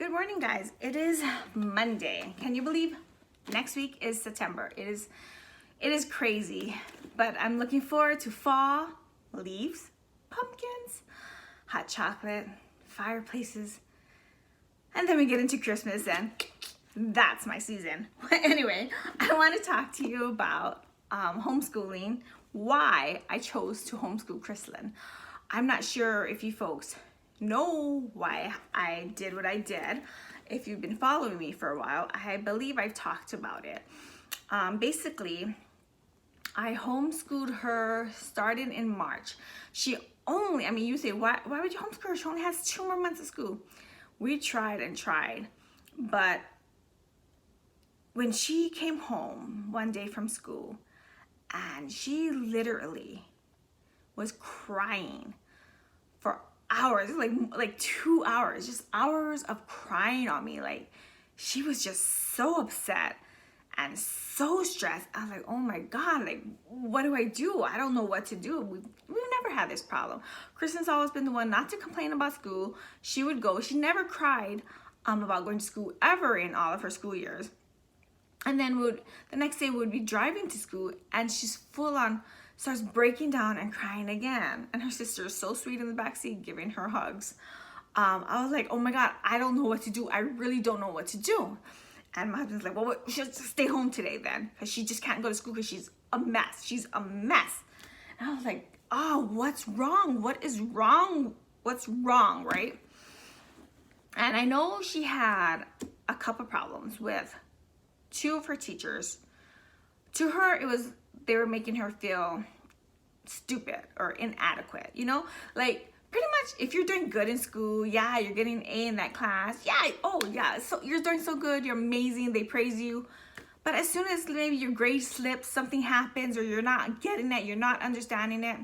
Good morning, guys. It is Monday. Can you believe next week is September? It is crazy, but I'm looking forward to fall, leaves, pumpkins, hot chocolate, fireplaces, and then we get into Christmas and that's my season. Anyway, I want to talk to you about homeschooling, why I chose to homeschool Chrislyn. I'm not sure if you folks know why I did what I did. If you've been following me for a while, I believe I've talked about it. Basically, I homeschooled her starting in March. You say, why would you homeschool her? She only has 2 more months of school. We tried and tried, but when she came home one day from school and she literally was crying for hours, like 2 hours, just hours of crying on me. Like, she was just so upset and so stressed. I was like, oh my God, like, what do I do? I don't know what to do. We've never had this problem. Kristen's always been the one not to complain about school. She would go. She never cried about going to school ever in all of her school years. And then the next day we'd be driving to school and she's full on starts breaking down and crying again. And her sister is so sweet in the backseat giving her hugs. I was like, oh my God, I don't know what to do. I really don't know what to do. And my husband's like, well, she'll just stay home today then, because she just can't go to school because she's a mess. She's a mess. And I was like, oh, what's wrong? What is wrong? What's wrong, right? And I know she had a couple problems with 2 of her teachers. To her, they were making her feel stupid or inadequate, like pretty much if you're doing good in school, yeah, you're getting an A in that class, so you're doing so good, you're amazing, they praise you. But as soon as maybe your grade slips, something happens, or you're not getting it, you're not understanding it,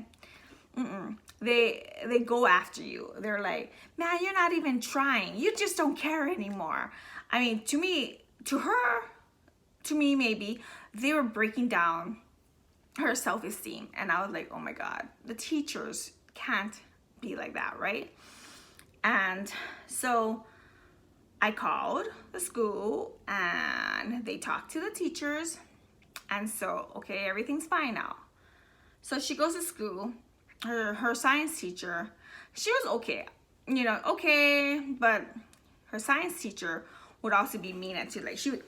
they go after you. They're like, man, you're not even trying, you just don't care anymore. I mean, to me, maybe they were breaking down her self-esteem. And I was like, oh my God, the teachers can't be like that, right? And so I called the school and they talked to the teachers. And so, okay, everything's fine now. So she goes to school. Her science teacher, she was okay, but her science teacher would also be mean at you.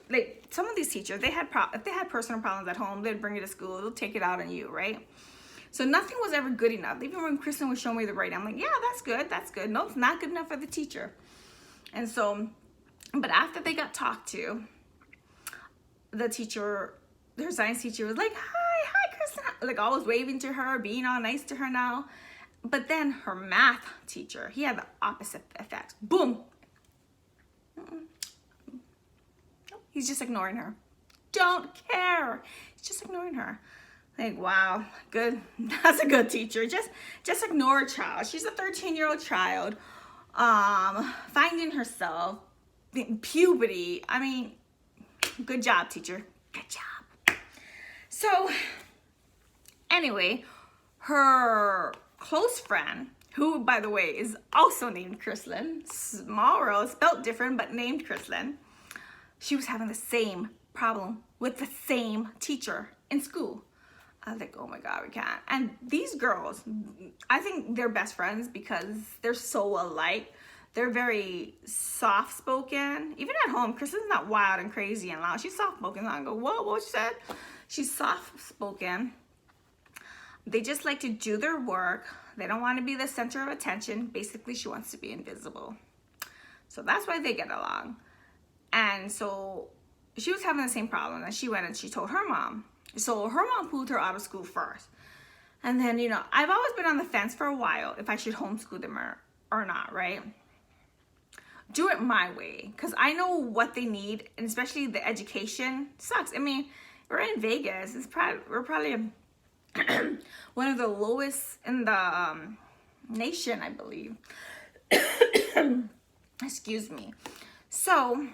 Like some of these teachers, if they had personal problems at home, they'd bring it to school, they'll take it out on you, right? So nothing was ever good enough. Even when Kristen would show me the writing, I'm like, yeah, that's good. No, it's not good enough for the teacher. And so, but after they got talked to, the teacher, her science teacher was like, hi, Kristen, like always waving to her, being all nice to her now. But then her math teacher, he had the opposite effect. Boom. He's just ignoring her. Don't care. He's just ignoring her. Like, wow, good. That's a good teacher. Just ignore a child. She's a 13-year-old child, finding herself in puberty. I mean, good job, teacher. Good job. So, anyway, her close friend, who, by the way, is also named Krislyn, small world, spelled different, but named Krislyn, she was having the same problem with the same teacher in school. I was like, oh my God, we can't. And these girls, I think they're best friends because they're so alike. They're very soft-spoken. Even at home, Kristen's not wild and crazy and loud. She's soft-spoken. I go, whoa, what she said? She's soft-spoken. They just like to do their work. They don't want to be the center of attention. Basically, she wants to be invisible. So that's why they get along. And so she was having the same problem, and she went and she told her mom. So her mom pulled her out of school first. And then, I've always been on the fence for a while if I should homeschool them or not, right? Do it my way, because I know what they need, and especially the education sucks. I mean, we're in Vegas. We're probably one of the lowest in the nation, I believe. Excuse me. So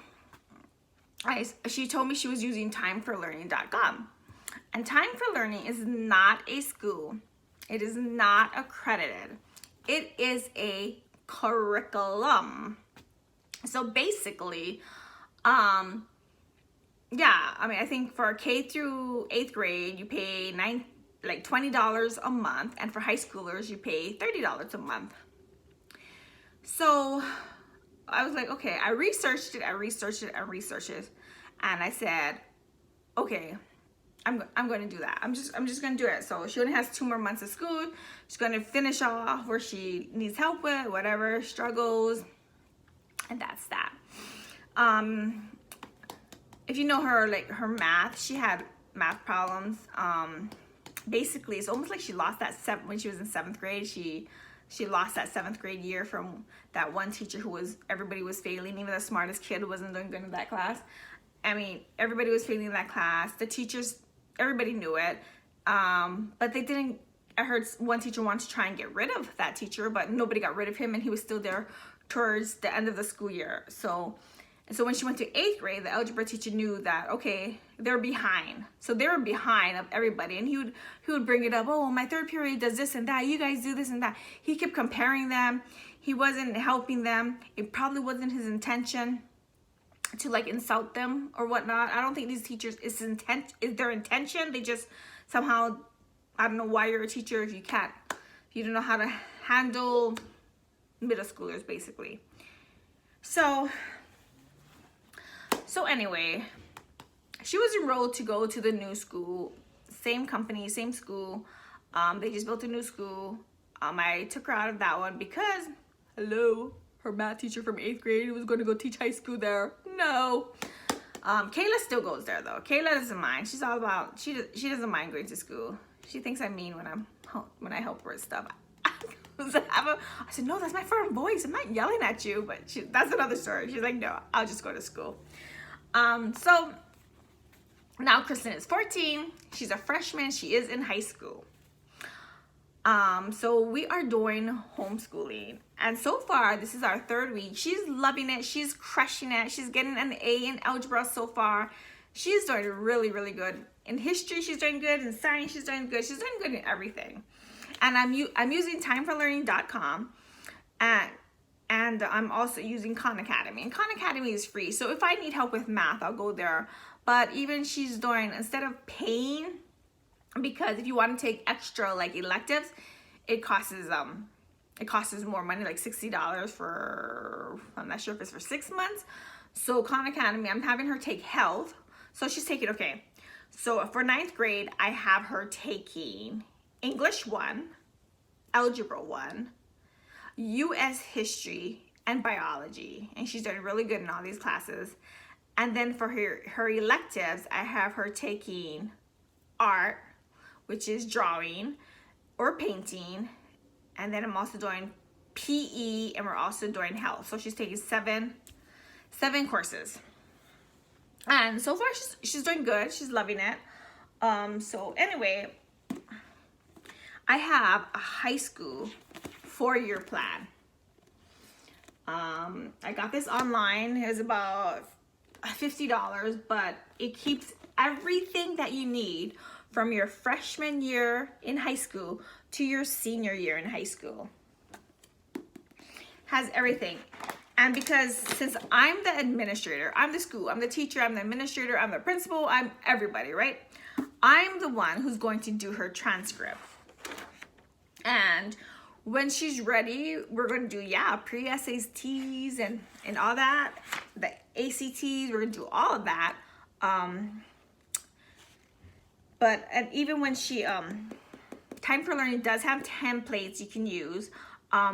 she told me she was using timeforlearning.com. And Time for Learning is not a school. It is not accredited. It is a curriculum. So basically, yeah, I mean, I think for K through 8th grade, you pay $20 a month, and for high schoolers, you pay $30 a month. So I was like, okay, I researched it, and I said, okay, I'm going to do that. I'm just going to do it. So she only has 2 more months of school. She's going to finish off where she needs help with, whatever struggles, and that's that. If you know her, like her math, she had math problems. Basically, it's almost like she lost that when she was in 7th grade. She lost that 7th grade year from that one teacher who everybody was failing. Even the smartest kid wasn't doing good in that class. I mean, everybody was failing in that class. The teachers, everybody knew it. But they didn't. I heard one teacher wanted to try and get rid of that teacher, but nobody got rid of him, and he was still there towards the end of the school year. So when she went to 8th grade, the algebra teacher knew that, okay, they're behind. So they were behind of everybody. And he would bring it up, oh, my 3rd period does this and that. You guys do this and that. He kept comparing them. He wasn't helping them. It probably wasn't his intention to like insult them or whatnot. I don't think these teachers, is their intention. They just somehow, I don't know why you're a teacher if you don't know how to handle middle schoolers, basically. So anyway, she was enrolled to go to the new school, same company, same school. They just built a new school. I took her out of that one because, hello, her math teacher from 8th grade was going to go teach high school there. No. Kayla still goes there though. Kayla doesn't mind. She's all about, she doesn't mind going to school. She thinks I'm mean when I help her with stuff. I said, no, that's my firm voice. I'm not yelling at you, but that's another story. She's like, no, I'll just go to school. So now Kristen is 14. She's a freshman. She is in high school. So we are doing homeschooling. And so far, this is our 3rd week. She's loving it. She's crushing it. She's getting an A in algebra so far. She's doing really, really good. In history, she's doing good. In science, she's doing good. She's doing good in everything. And I'm using timeforlearning.com. And I'm also using Khan Academy. And Khan Academy is free. So if I need help with math, I'll go there. But even she's doing, instead of paying, because if you want to take extra like electives, it costs more money, like $60 for, I'm not sure if it's for 6 months. So Khan Academy, I'm having her take health. So she's taking, okay. So for 9th grade, I have her taking English 1, Algebra 1, U.S. history, and biology. And she's doing really good in all these classes. And then for her electives, I have her taking art, which is drawing or painting. And then I'm also doing PE, and we're also doing health. So she's taking seven courses. And so far she's doing good. She's loving it. So anyway, I have a high school 4-year plan. I got this online. It was about $50, but it keeps everything that you need from your freshman year in high school to your senior year in high school. Has everything. And because since I'm the administrator, I'm the school, I'm the teacher, I'm the administrator, I'm the principal, I'm everybody, right? I'm the one who's going to do her transcript. And when she's ready, we're going to do, pre-SATs and all that. The ACTs, we're going to do all of that. And even when she, Time for Learning does have templates you can use.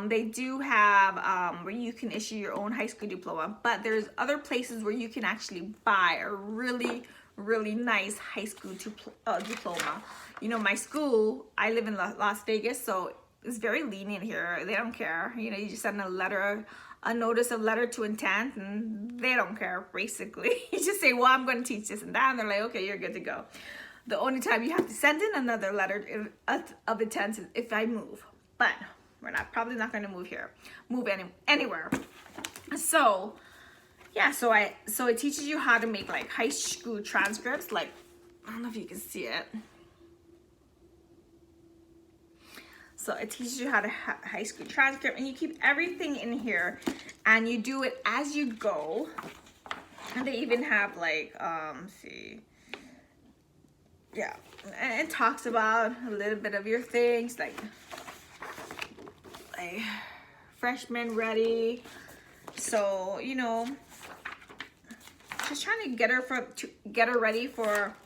They do have where you can issue your own high school diploma, but there's other places where you can actually buy a really, really nice high school diploma. You know, my school, I live in Las Vegas, so it's very lenient here. They don't care. You know, you just send a notice of letter to intent, and they don't care, basically. You just say, well, I'm going to teach this and that, and they're like, okay, you're good to go. The only time you have to send in another letter of intent is if I move. But we're probably not going to move anywhere. So, yeah, so it teaches you how to make like high school transcripts. Like, I don't know if you can see it. So it teaches you how to high school transcript, and you keep everything in here, and you do it as you go. And they even have like, see, yeah, and it talks about a little bit of your things, like freshman ready. So, you know, just trying to get her ready for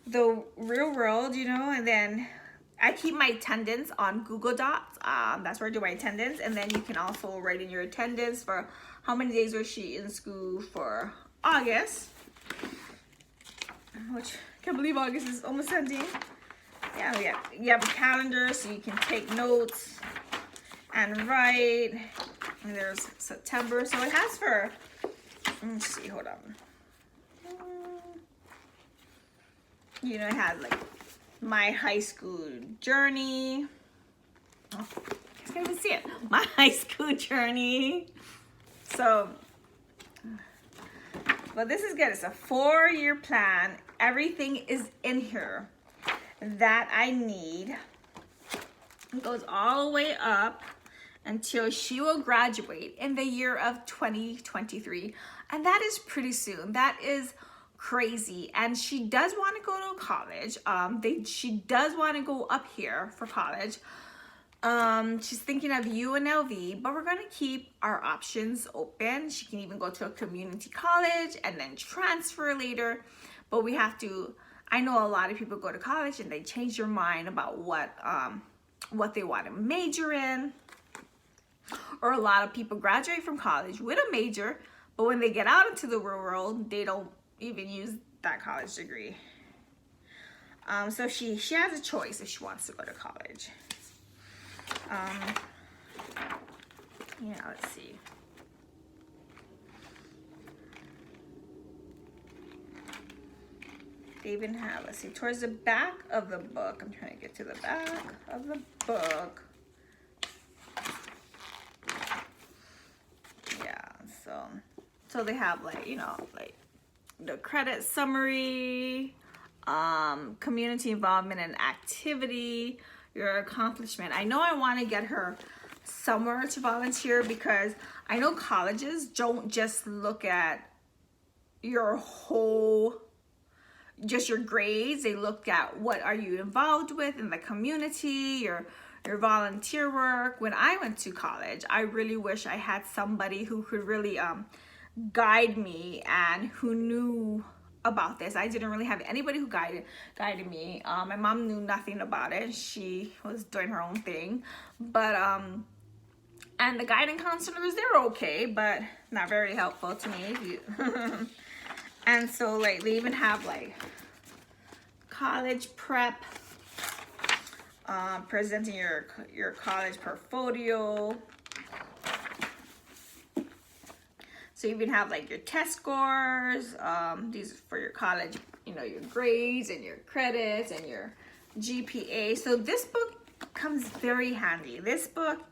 the real world, you know. And then I keep my attendance on Google Docs. That's where I do my attendance. And then you can also write in your attendance for how many days was she in school for August. Which, I can't believe August is almost ending. Yeah, you have a calendar so you can take notes and write. And there's September. So it has for, let's see, hold on. You know, it has like my high school journey. Oh, I can't even see it. My high school journey. So, but this is good. It's a 4-year plan. Everything is in here that I need. It goes all the way up until she will graduate in the year of 2023. And that is pretty soon. That is crazy. And she does want to go to college. She does want to go up here for college. She's thinking of UNLV, but we're going to keep our options open. She can even go to a community college and then transfer later. But we have to, I know a lot of people go to college and they change their mind about what they want to major in. Or a lot of people graduate from college with a major, but when they get out into the real world, they don't even use that college degree. So she has a choice if she wants to go to college. Yeah, let's see. They even have, let's see, towards the back of the book. I'm trying to get to the back of the book. Yeah, so they have like, you know, like the credit summary, community involvement and activity, your accomplishment. I know I want to get her somewhere to volunteer because I know colleges don't just look at your whole, just your grades. They look at what are you involved with in the community, your volunteer work. When I went to college, I really wish I had somebody who could really guide me and who knew about this. I didn't really have anybody who guided me. My mom knew nothing about it. She was doing her own thing. But and the guidance counselors, they're okay, but not very helpful to me. And so like they even have like college prep, presenting your college portfolio. So you even have like your test scores. These are for your college, you know, your grades and your credits and your GPA. So this book comes very handy. This book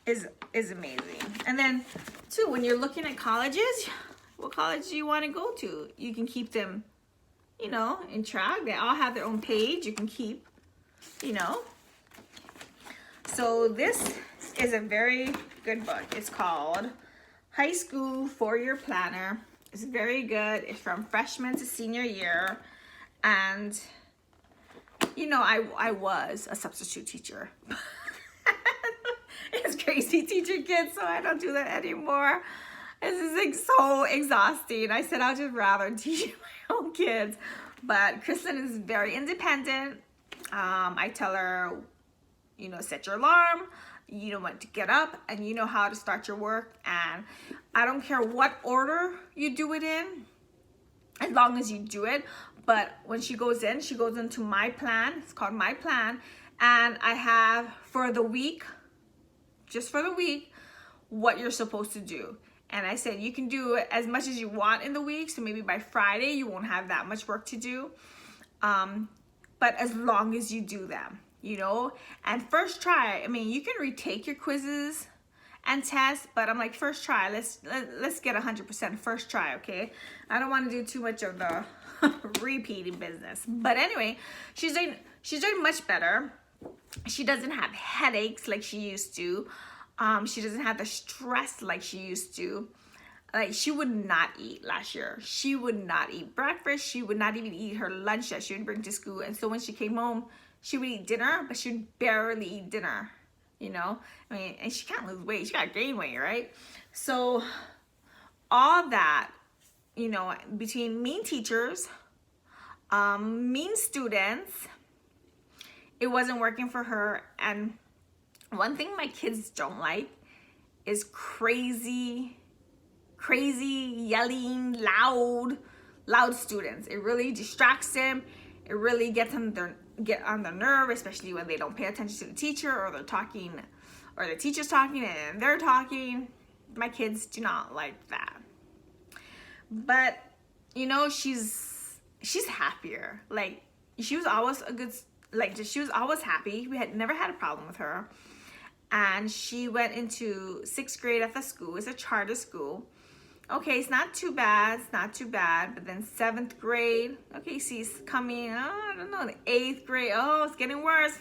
is amazing. And then too, when you're looking at colleges, what college do you want to go to? You can keep them, you know, in track. They all have their own page you can keep, you know. So this is a very good book. It's called High School 4-Year Planner. It's very good. It's from freshman to senior year. And, you know, I was a substitute teacher. It's crazy teaching kids, so I don't do that anymore. This is like so exhausting. I said I'd just rather teach my own kids. But Kristen is very independent. I tell her, you know, set your alarm. You know when to get up, and you know how to start your work. And I don't care what order you do it in, as long as you do it. But when she goes into my plan. It's called My Plan. And I have for the week, just for the week, what you're supposed to do. And I said you can do as much as you want in the week. So maybe by Friday, you won't have that much work to do. But as long as you do them, you know. And first try, I mean, you can retake your quizzes and tests, but I'm like, first try, let's get 100% first try, okay? I don't want to do too much of the repeating business. But anyway, she's doing much better. She doesn't have headaches like she used to. She doesn't have the stress like she used to. Like, she would not eat last year. She would not eat breakfast. She would not even eat her lunch that she would bring to school. And so when she came home, she would eat dinner, but she would barely eat dinner, you know? I mean, and she can't lose weight. She got to gain weight, right? So all that, you know, between mean teachers, mean students, it wasn't working for her. And one thing my kids don't like is crazy yelling, loud students. It really distracts them. It really gets them get on their nerve, especially when they don't pay attention to the teacher, or they're talking, or the teacher's talking and they're talking. My kids do not like that. But you know, she's happier. Like, she was always she was always happy. We had never had a problem with her. And she went into 6th grade at the school. It's a charter school. Okay, it's not too bad. It's not too bad. But then 7th grade, okay, she's coming, I don't know, the 8th grade. Oh, it's getting worse.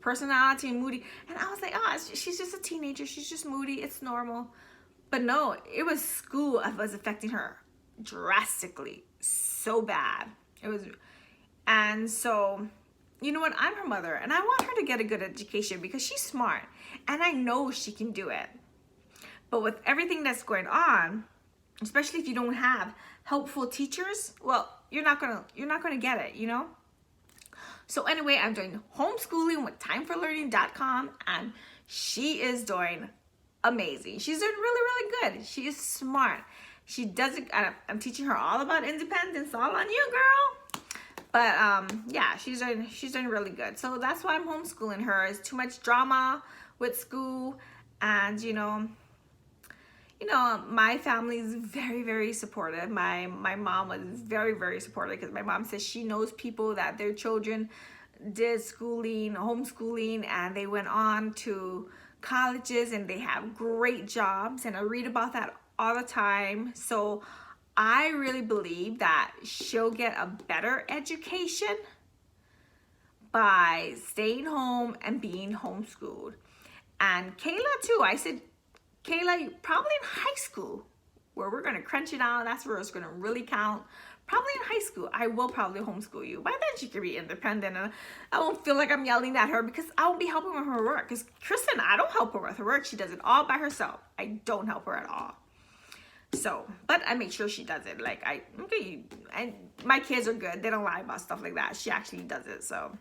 Personality and moody. And I was like, oh, she's just a teenager. She's just moody. It's normal. But no, it was school that was affecting her drastically. So bad. It was. And so, you know what? I'm her mother. And I want her to get a good education because she's smart. And I know she can do it. But with everything that's going on, especially if you don't have helpful teachers, well, you're not gonna get it, you know. So anyway, I'm doing homeschooling with timeforlearning.com, and she is doing amazing. She's doing really good. She is smart. She doesn't. I'm teaching her all about independence. All on you, girl. But yeah, she's doing really good. So that's why I'm homeschooling her. It's too much drama with school, and you know, my family is very supportive. My mom was very supportive because my mom says she knows people that their children did homeschooling, and they went on to colleges and they have great jobs. And I read about that all the time. So I really believe that she'll get a better education by staying home and being homeschooled. And Kayla too. I said, Kayla, probably in high school, where we're going to crunch it out. That's where it's going to really count. Probably in high school, I will probably homeschool you. By then, she can be independent, and I won't feel like I'm yelling at her because I won't be helping with her work. Because Kristen, I don't help her with her work. She does it all by herself. I don't help her at all. So, but I make sure she does it. Like, and my kids are good. They don't lie about stuff like that. She actually does it, so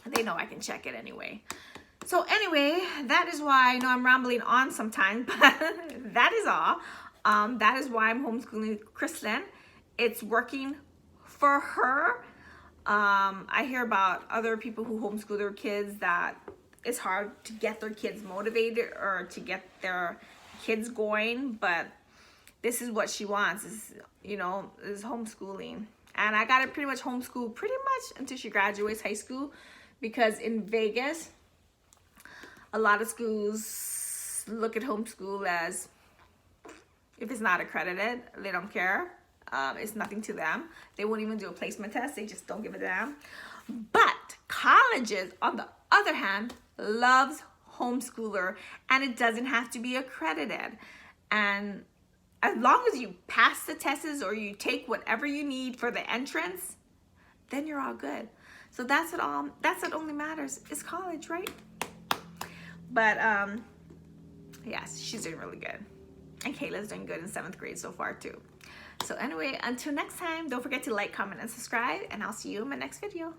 they know I can check it anyway. So anyway, that is why I know I'm rambling on sometimes, but that is all. That is why I'm homeschooling Kristen. It's working for her. I hear about other people who homeschool their kids that it's hard to get their kids motivated or to get their kids going, but this is what she wants, is homeschooling. And I got her pretty much homeschooled pretty much until she graduates high school, because in Vegas, a lot of schools look at homeschool as, if it's not accredited, they don't care. It's nothing to them. They won't even do a placement test. They just don't give a damn. But colleges, on the other hand, loves homeschooler, and it doesn't have to be accredited. And as long as you pass the tests or you take whatever you need for the entrance, then you're all good. So that's what only matters is college, right? But yes, she's doing really good. And Kayla's doing good in 7th grade so far too. So anyway, until next time, don't forget to like, comment, and subscribe, and I'll see you in my next video.